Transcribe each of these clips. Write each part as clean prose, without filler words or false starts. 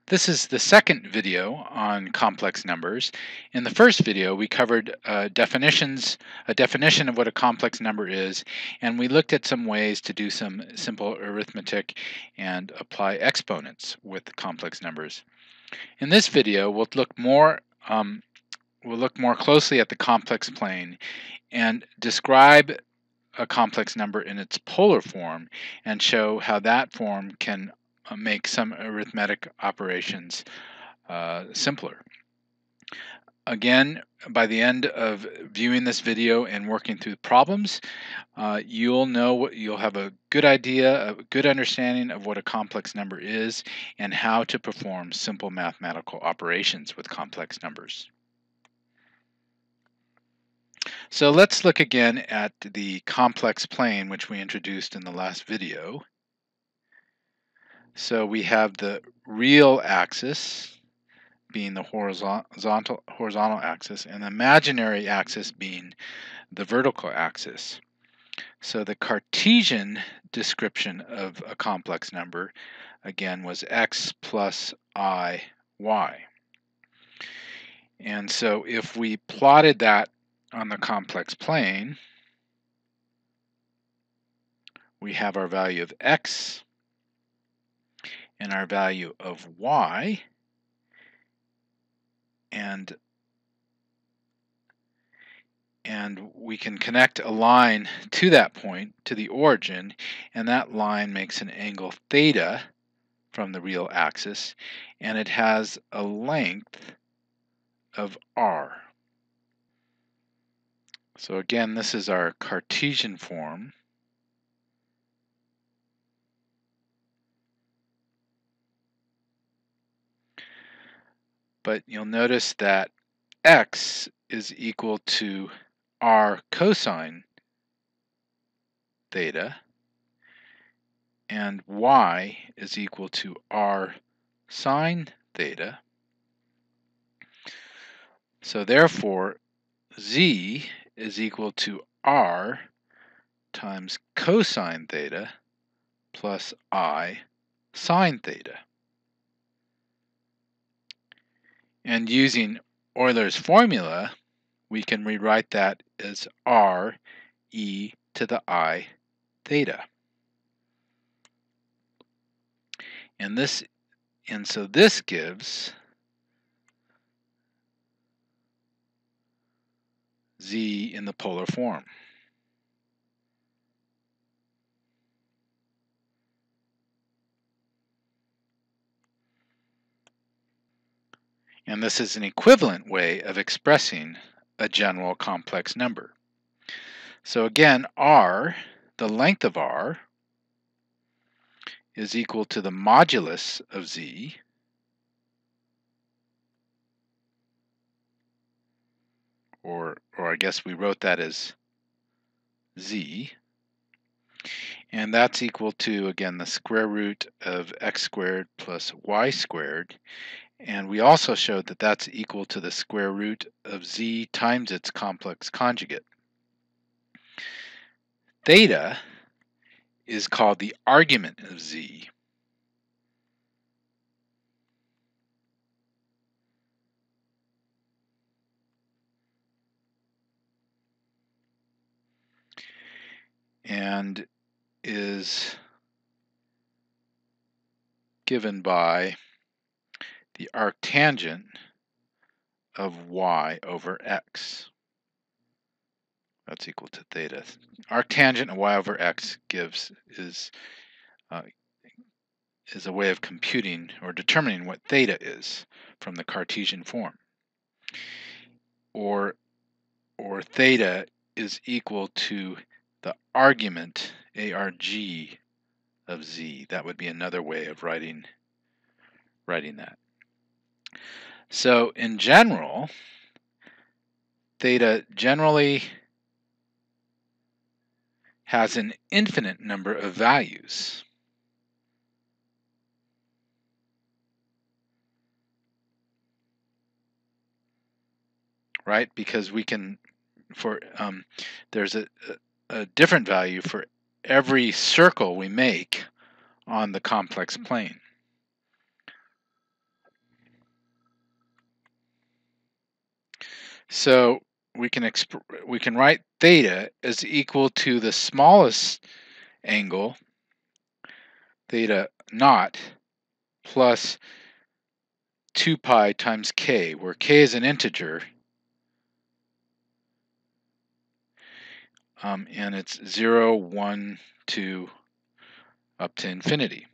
This is the second video on complex numbers. In the first video, we covered a definition of what a complex number is, and we looked at some ways to do some simple arithmetic and apply exponents with complex numbers. In this video, we'll look more closely at the complex plane and describe a complex number in its polar form and show how that form can make some arithmetic operations simpler. Again, by the end of viewing this video and working through problems, you'll have a good idea, a good understanding of what a complex number is and how to perform simple mathematical operations with complex numbers. So let's look again at the complex plane, which we introduced in the last video. So we have the real axis being the horizontal axis and the imaginary axis being the vertical axis. So the Cartesian description of a complex number, again, was x plus I, y. And so if we plotted that on the complex plane, we have our value of x and our value of y, and we can connect a line to that point, to the origin, and that line makes an angle theta from the real axis, and it has a length of r. So again, this is our Cartesian form. But you'll notice that x is equal to r cosine theta, and y is equal to r sine theta. So therefore, z is equal to r times cosine theta plus I sine theta. And using Euler's formula, we can rewrite that as r e to the I theta. And so this gives z in the polar form. And this is an equivalent way of expressing a general complex number. So again, r, the length of r, is equal to the modulus of z, or I guess we wrote that as z, and that's equal to, again, the square root of x squared plus y squared, and we also showed that that's equal to the square root of z times its complex conjugate. Theta is called the argument of z. And is given by the arctangent of y over x. That's equal to theta. Arctangent of y over x is a way of computing or determining what theta is from the Cartesian form. Or theta is equal to the argument arg of z. That would be another way of writing that. So in general, theta generally has an infinite number of values. Right? Because we can, there's a different value for every circle we make on the complex plane. So we can write theta as equal to the smallest angle, theta naught, plus 2 pi times k, where k is an integer, and it's 0, 1, 2, up to infinity.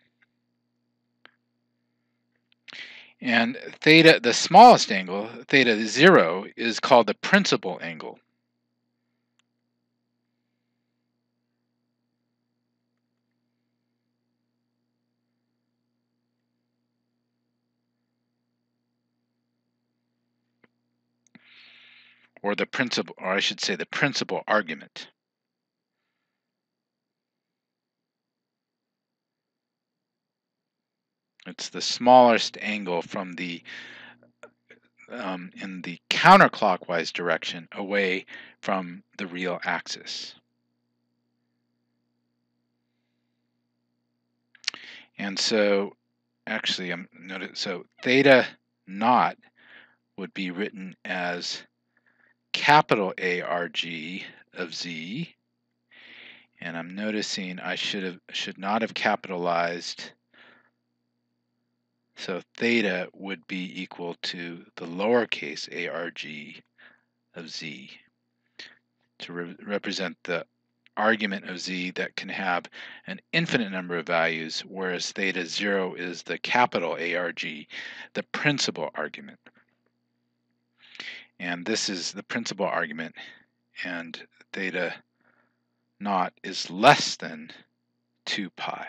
And theta, the smallest angle, theta 0, is called the principal angle. Or the principal, or I should say the principal argument. It's the smallest angle from the in the counterclockwise direction away from the real axis. And so, actually, so theta naught would be written as capital ARG of Z, and I'm noticing I should not have capitalized. So theta would be equal to the lowercase arg of Z to represent the argument of Z that can have an infinite number of values, whereas theta 0 is the capital ARG, the principal argument. And this is the principal argument, and theta naught is less than 2 pi.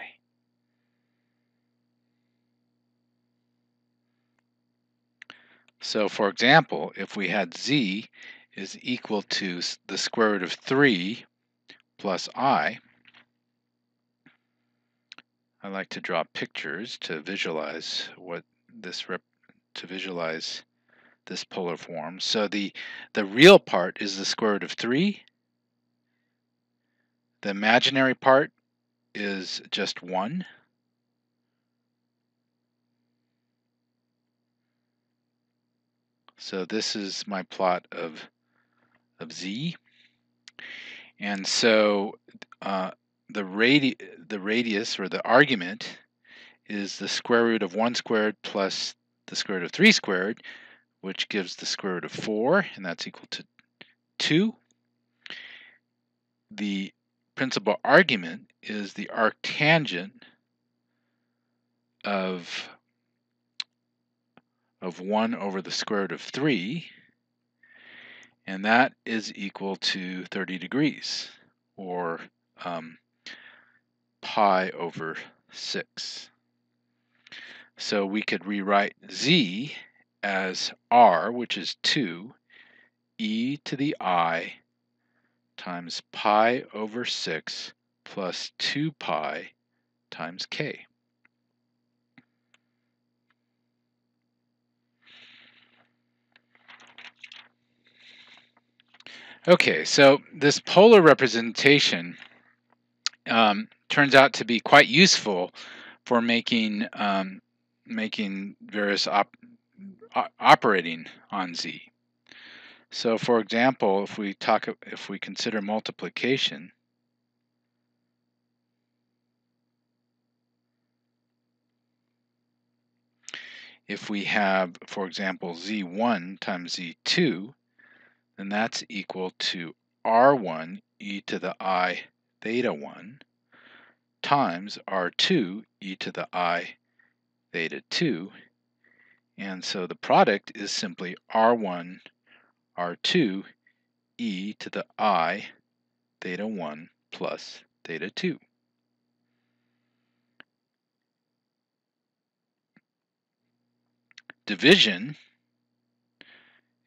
So for example, if we had Z is equal to the square root of 3 plus I like to draw pictures to visualize this polar form. So the real part is the square root of 3. The imaginary part is just 1. So this is my plot of Z. And so the radius, or the argument, is the square root of 1 squared plus the square root of 3 squared, which gives the square root of 4, and that's equal to 2. The principal argument is the arctangent of 1 over the square root of 3, and that is equal to 30 degrees, or pi over 6. So we could rewrite Z as R, which is 2, e to the I times pi over 6 plus 2 pi times k. Okay, so this polar representation turns out to be quite useful for making various operating on Z. So, for example, if we consider multiplication, if we have, for example, Z1 times Z2, then that's equal to R1 e to the I theta 1 times R2 e to the I theta 2, and so the product is simply R1 R2 e to the I theta 1 plus theta 2. Division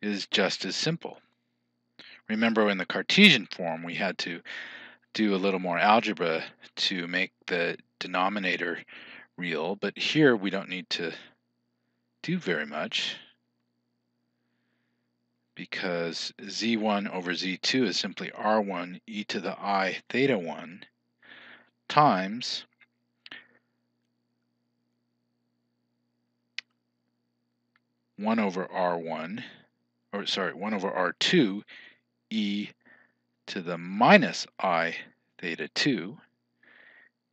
is just as simple. Remember, in the Cartesian form, we had to do a little more algebra to make the denominator real, but here we don't need to do very much, because Z1 over Z2 is simply R1 e to the I theta 1 times one over R1 or sorry, 1 over r2 e to the minus I theta 2,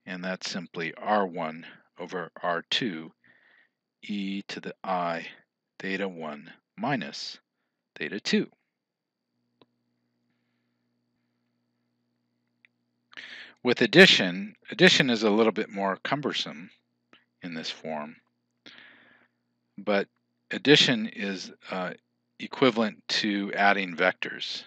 and that's simply r1 over r2 e to the I theta 1 minus theta 2. With addition is a little bit more cumbersome in this form, but addition is equivalent to adding vectors.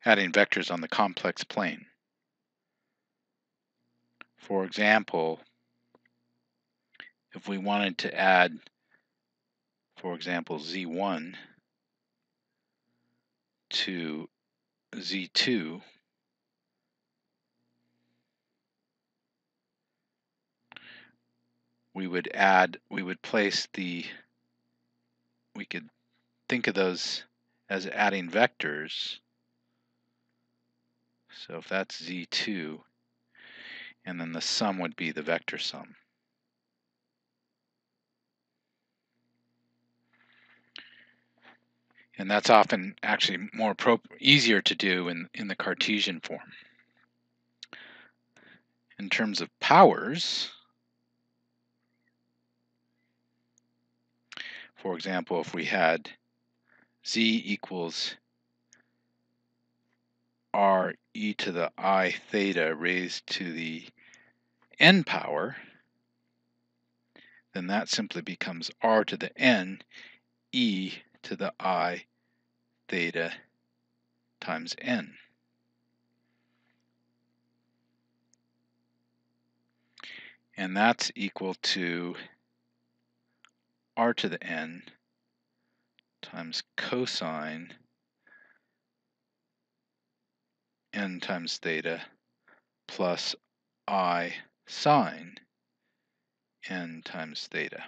Adding vectors on the complex plane. For example, if we wanted to add, for example, z1 to z2, we would place we could think of those as adding vectors. So if that's z2, and then the sum would be the vector sum. And that's often actually easier to do in the Cartesian form. In terms of powers, for example, if we had z equals r e to the I theta raised to the n power, then that simply becomes r to the n e to the I theta times n. And that's equal to r to the n times cosine n times theta plus I sine n times theta.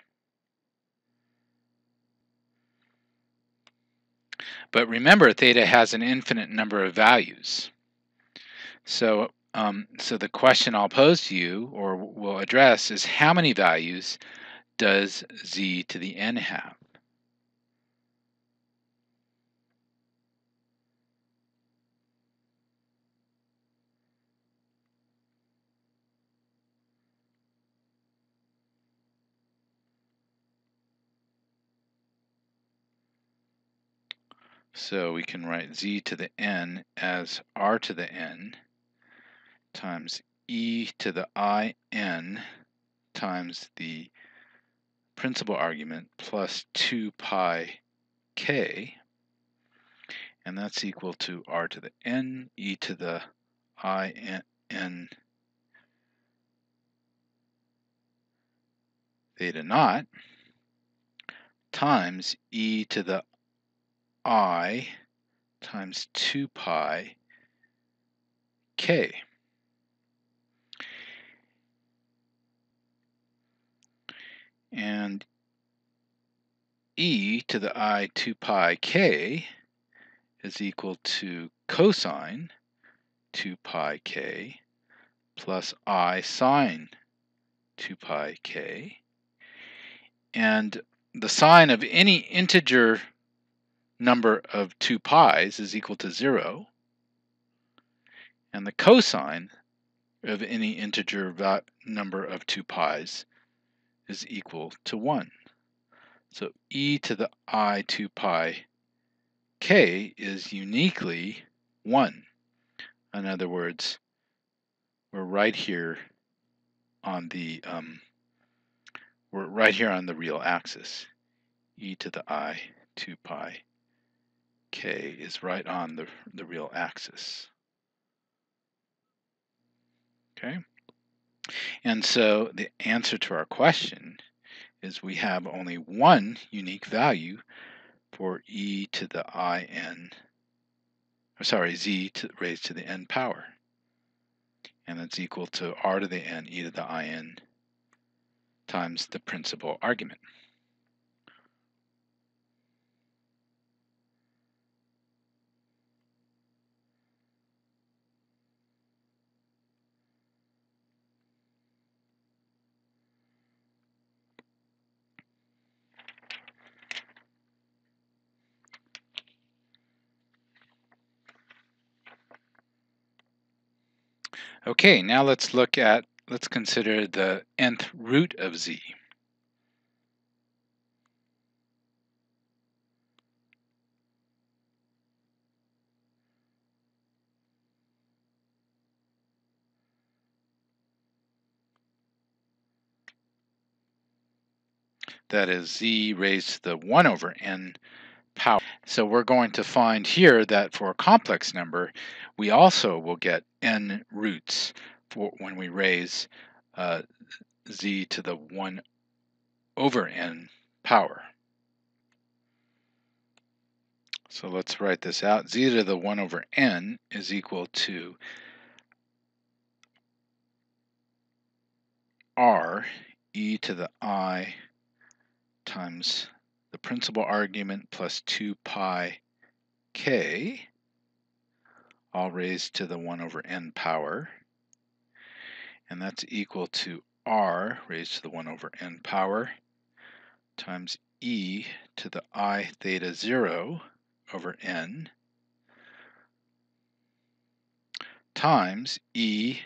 But remember, theta has an infinite number of values. So the question I'll pose to you, or will address, is how many values does z to the n have? So we can write z to the n as r to the n times e to the I n times the principal argument plus 2 pi k, and that's equal to r to the n e to the I n theta naught times e to the I times 2 pi k. And e to the I 2 pi k is equal to cosine 2 pi k plus I sine 2 pi k. And the sine of any integer number of 2 pi's is equal to 0. And the cosine of any integer number of 2 pi's is equal to 1. So e to the I 2 pi k is uniquely 1. In other words, we're right here on the real axis. E to the I 2 pi k is right on the real axis. Okay? And so the answer to our question is we have only one unique value for e to the z raised to the n power. and it's equal to r to the n e to the in times the principal argument. Okay, now let's consider the nth root of z. That is z raised to the 1 over n power. So we're going to find here that for a complex number, we also will get n roots for when we raise z to the 1 over n power. So let's write this out. Z to the 1 over n is equal to r e to the I times the principal argument plus 2 pi k, all raised to the 1 over n power. And that's equal to r raised to the 1 over n power times e to the I theta 0 over n times e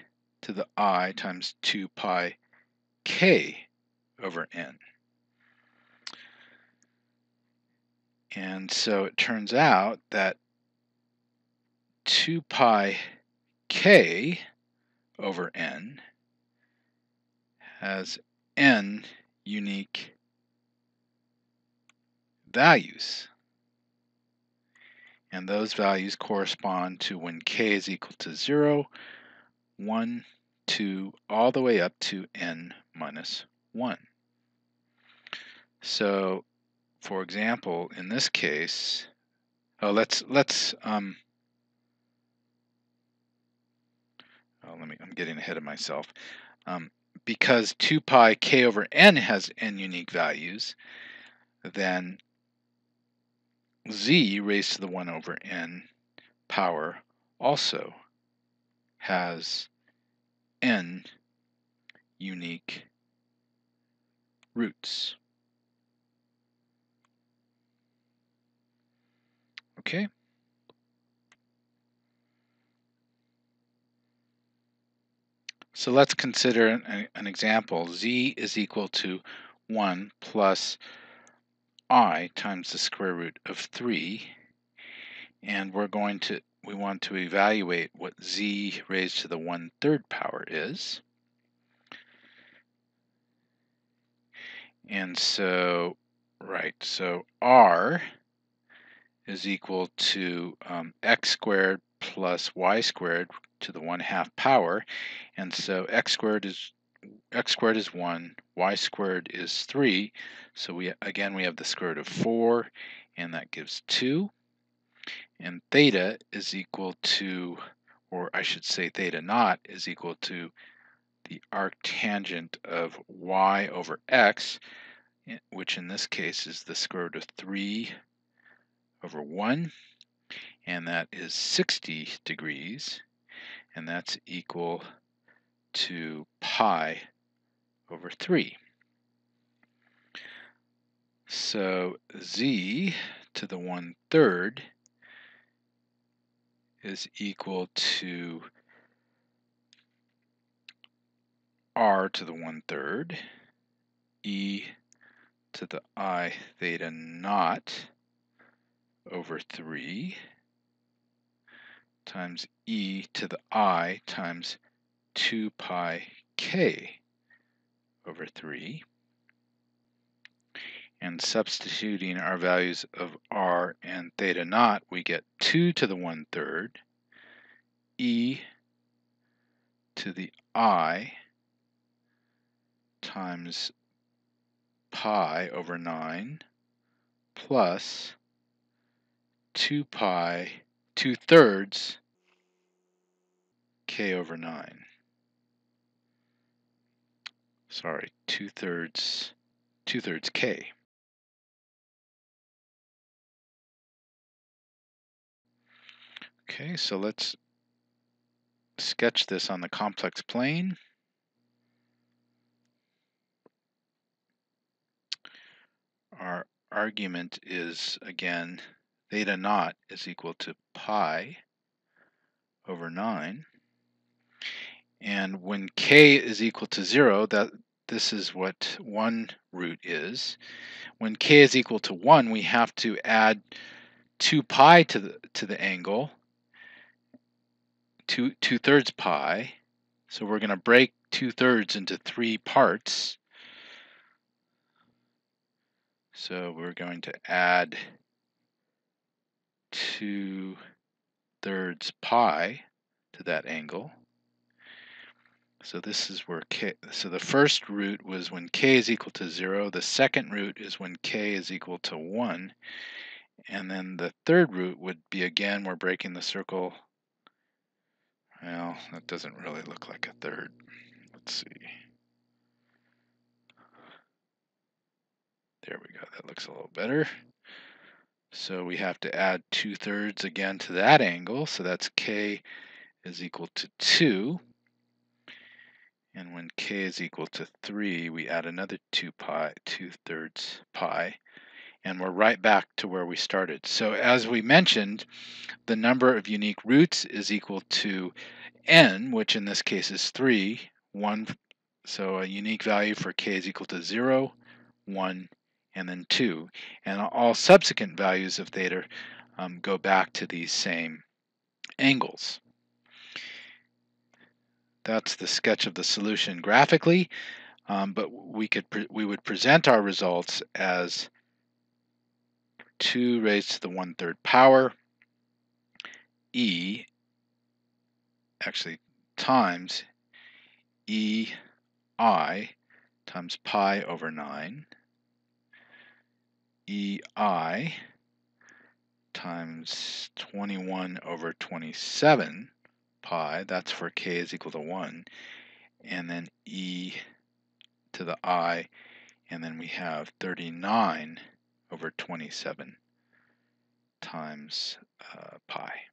to the I times 2 pi k over n. And so it turns out that 2 pi k over n has n unique values. And those values correspond to when k is equal to 0, 1, 2, all the way up to n minus 1. So, for example, in this case, I'm getting ahead of myself. Because 2 pi k over n has n unique values, then z raised to the 1 over n power also has n unique roots. Okay? So let's consider an example. Z is equal to 1 plus I times the square root of 3, and we want to evaluate what z raised to the 1/3 power is. And so, so r is equal to x squared plus y squared to the 1/2 power, and so x squared is 1, y squared is 3, so we have the square root of 4, and that gives 2, and theta is equal to, or I should say theta naught is equal to the arctangent of y over x, which in this case is the square root of 3 over 1, and that is 60 degrees, and that's equal to pi over 3. So z to the 1/3 is equal to r to the 1/3 e to the I theta naught over 3 times e to the I times 2 pi k over 3. And substituting our values of r and theta naught, we get 2 to the 1/3 e to the I times pi over 9 plus 2 pi 2/3 k over 9. sorry, 2/3 k. Okay, so let's sketch this on the complex plane. Our argument is, again, theta naught is equal to pi over 9. And when k is equal to 0, this is what one root is. When k is equal to 1, we have to add 2 pi to the angle, 2/3 pi. So we're going to break 2/3 into 3 parts. So we're going to add 2/3 pi to that angle. So this is where k, so the first root was when k is equal to 0. The second root is when k is equal to 1. And then the third root would be, again, we're breaking the circle. Well, that doesn't really look like a third. Let's see. There we go. That looks a little better. So we have to add 2/3 again to that angle. So that's k is equal to 2. And when k is equal to 3, we add another 2/3 pi. And we're right back to where we started. So as we mentioned, the number of unique roots is equal to n, which in this case is 3, 1. So a unique value for k is equal to 0, 1, and then 2. And all subsequent values of theta go back to these same angles. That's the sketch of the solution graphically, but we would present our results as 2 raised to the 1/3 power e, actually times ei times pi over 9, ei times 21 over 27 pi, that's for k is equal to 1, and then e to the I, and then we have 39 over 27 times pi.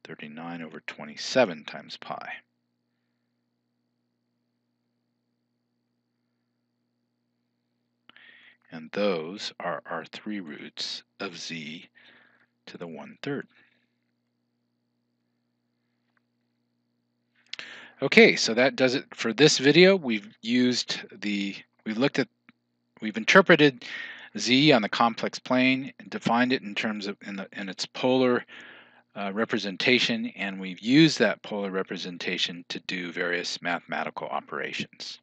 39 over 27 times pi. And those are our 3 roots of z to the 1/3. Okay, so that does it for this video. We've interpreted z on the complex plane and defined it in terms of in its polar representation, and we've used that polar representation to do various mathematical operations.